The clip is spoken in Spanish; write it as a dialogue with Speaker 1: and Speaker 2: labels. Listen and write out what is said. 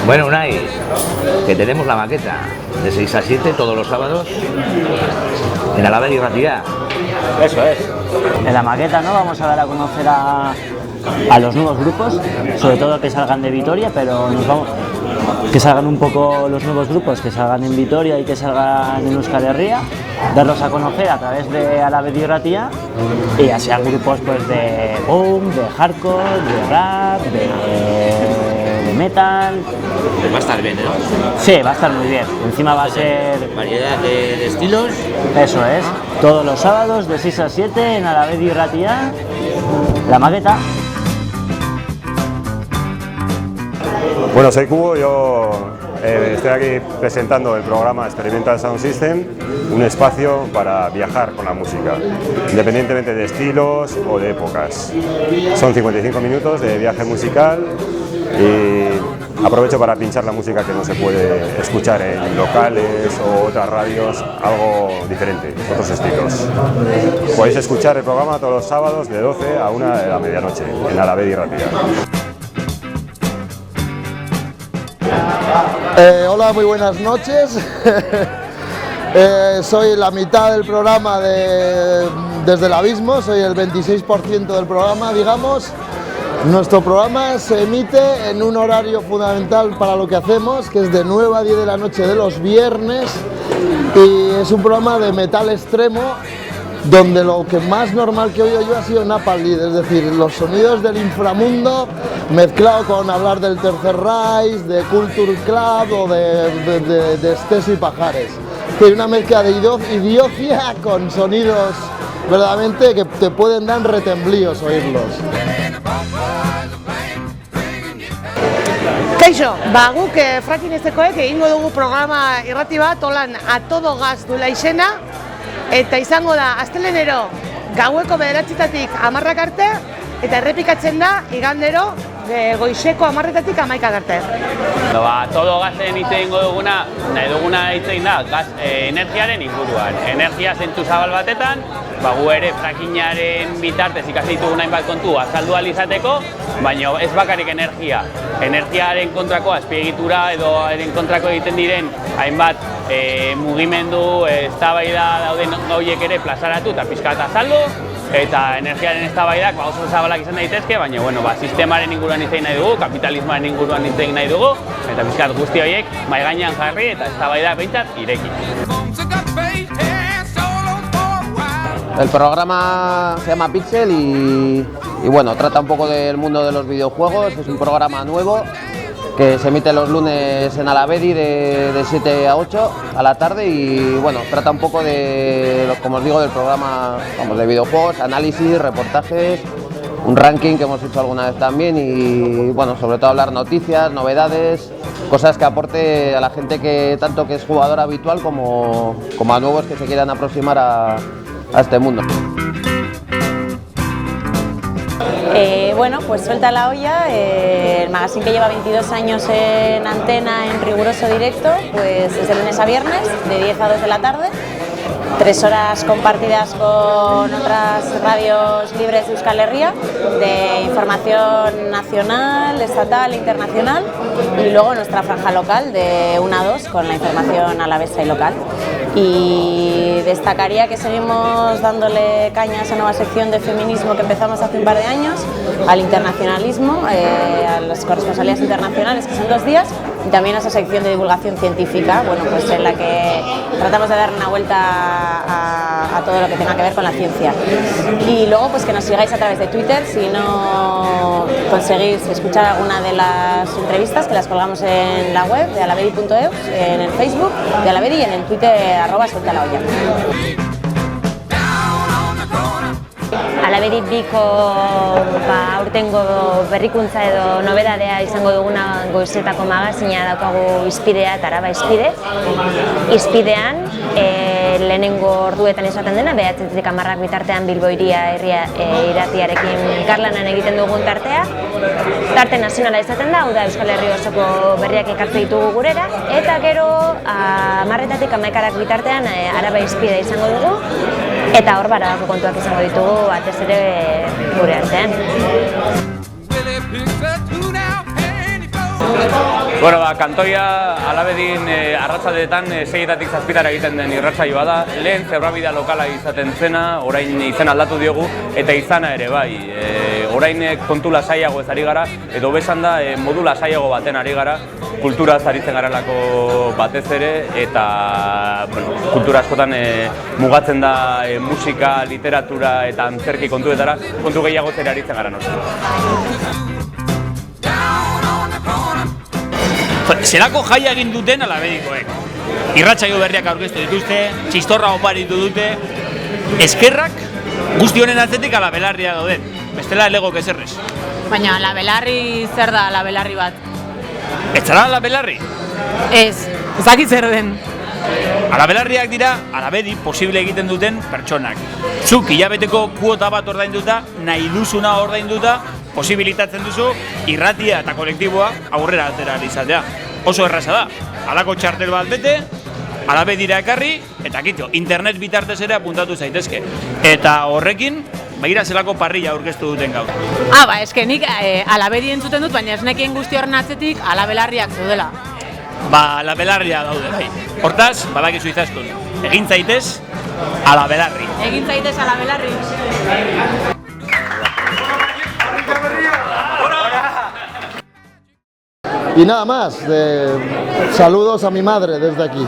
Speaker 1: Bueno, Unai, que tenemos la maqueta de 6 a 7 todos los sábados en Alavedi Irratia.
Speaker 2: Eso es. En la maqueta, ¿no? Vamos a dar a conocer a los nuevos grupos, sobre todo que salgan de Vitoria, pero que salgan un poco los nuevos grupos, que salgan en Vitoria y que salgan en Euskal Herria, darlos a conocer a través de Alavedi Irratia, y ya sean grupos pues de punk, de hardcore, de rap, de metal.
Speaker 3: Pues va a estar bien, ¿no?
Speaker 2: Sí, va a estar muy bien. Encima va a ser...
Speaker 3: variedad de estilos.
Speaker 2: Eso es. Todos los sábados de 6 a 7 en Alavedi Irratia, la maqueta.
Speaker 4: Bueno, soy Cubo, yo estoy aquí presentando el programa Experimental Sound System, un espacio para viajar con la música, independientemente de estilos o de épocas. Son 55 minutos de viaje musical y aprovecho para pinchar la música que no se puede escuchar en locales o otras radios, algo diferente, otros estilos. Podéis escuchar el programa todos los sábados de 12 a 1 de la medianoche en Alavedi Irratia.
Speaker 5: Hola, muy buenas noches. Soy la mitad del programa desde el abismo, soy el 26% del programa, digamos. Nuestro programa se emite en un horario fundamental para lo que hacemos, que es de 9 a 10 de la noche de los viernes, y es un programa de metal extremo, donde lo que más normal que he oído yo ha sido Napalm Death, es decir, los sonidos del inframundo mezclado con hablar del Tercer Reich, de Culture Club o de Estés y Pajares. Hay una mezcla de idiocia con sonidos verdaderamente que te pueden dar retemblíos oírlos.
Speaker 6: Kaixo, guk frakinestekoek egingo dugu programa irrati bat, holan A Todo Gas duela izena, eta izango da astelehenero gaueko 9:00 arte, eta errepikatzen da igandero goizeko 10:00 arte.
Speaker 7: Todo gasen hitz egingo duguna, nahi duguna hitz egin da, energiaren inguruan. Energia zentzu zabal batetan, gu ere frakinaren bitartez ikasi ditugun hainbat kontu azaldu ahal izateko, baina ez bakarrik energia. Energiaren kontrako azpiegitura edo kontrako egiten diren hainbat mugimendu, eztabaida dauden horiek ere plazaratu eta pixka bat azaldu, eta energiaren eztabaidak oso zabalak izan daitezke, baina sistemaren inguruan hitz egin nahi dugu, kapitalismoaren inguruan hitz egin nahi dugu, eta pixka bat guzti horiek mahai gainean jarri eta eztabaida behintzat ireki.
Speaker 3: El programa se llama Pixel y bueno, trata un poco del mundo de los videojuegos. Es un programa nuevo que se emite los lunes en Alavedi de 7 a 8 a la tarde y bueno, trata un poco de, como os digo, del programa, vamos, de videojuegos, análisis, reportajes, un ranking que hemos hecho alguna vez también y bueno, sobre todo hablar noticias, novedades, cosas que aporte a la gente que tanto que es jugador habitual como a nuevos que se quieran aproximar a este mundo.
Speaker 8: Bueno, pues Suelta la Olla, el magazine que lleva 22 años en antena en riguroso directo, pues desde lunes a viernes, de 10 a 2 de la tarde, 3 horas compartidas con otras radios libres de Euskal Herria, de información nacional, estatal e internacional, y luego nuestra franja local de 1 a 2 con la información alavesa y local. Y destacaría que seguimos dándole caña a esa nueva sección de feminismo que empezamos hace un par de años, al internacionalismo, a las corresponsalías internacionales, que son 2 días, y también a esa sección de divulgación científica, bueno, pues en la que tratamos de dar una vuelta a todo lo que tenga que ver con la ciencia. Y luego pues que nos sigáis a través de Twitter, si no conseguís escuchar alguna de las entrevistas, que las colgamos en la web de alavedi.eus, en el Facebook de Alavedi y en el Twitter @sueltalaolla.
Speaker 9: Alavedi biko aurtengo berrikuntza edo nobedadea izango duguna goizetako magazina daukagu Izpidea eta Araba Izpide. Izpidean lehenengo orduetan izaten dena, 9:00 10:00 bitartean Bilbo Hiria irratiarekin karlanan egiten dugun tartea. Tarte nazionala izaten da, hau da Euskal Herri osoko berriak ekartzen ditugu gurera, eta gero 10:00 11:00 bitartean Araba Izpide izango dugu, eta hor barabako kontuak izango ditugu batez ere gure artean.
Speaker 7: Bueno, kantoia alabedin arratsaldeetan 6-etatik 7-tara egiten den irratsaioa da. Lehen zebrabidea lokala izaten zena, orain izen aldatu diogu, eta izana ere bai. Orain kontu lasaiago ez ari gara, edo besan da modu lasaiago baten ari gara, kulturaz aritzen garelako batez ere, eta kultura askotan mugatzen da musika, literatura eta antzerki kontuetara, kontu gehiago zer aritzen gara noski.
Speaker 10: Zelako jaia egin duten alabedikoek. Irratsaio berriak aurkeztu dituzte, txistorra oparitu dute, eskerrak guzti honen atzetik alabelarria dauden. Bestela elegok ezerrez.
Speaker 11: Baina alabelarri zer da alabelarri bat?
Speaker 10: Ez zara alabelarri?
Speaker 11: Ez, ezakit zer den.
Speaker 10: Alabelarriak dira alabedi posible egiten duten pertsonak. Zuk hilabeteko kuota bat ordainduta, nahi duzuna ordainduta, posibilitatzen duzu irratia eta kolektiboa aurrera atera izatea. Oso erraza da, halako txartel bat bete, alabedira ekarri, eta kitxo, internet bitartez ere apuntatu zaitezke. Eta horrekin, begira zelako parrilla aurkeztu duten gaur.
Speaker 11: Eske nik alabedi entzuten dut, baina ez nekien guzti horren atzetik alabelarriak zaudela.
Speaker 10: Alabelarria daude, bai. Hortaz, badakizu izaskun, egin zaitez alabelarri.
Speaker 11: Egin zaitez alabelarri.
Speaker 5: Y nada más, saludos a mi madre desde aquí.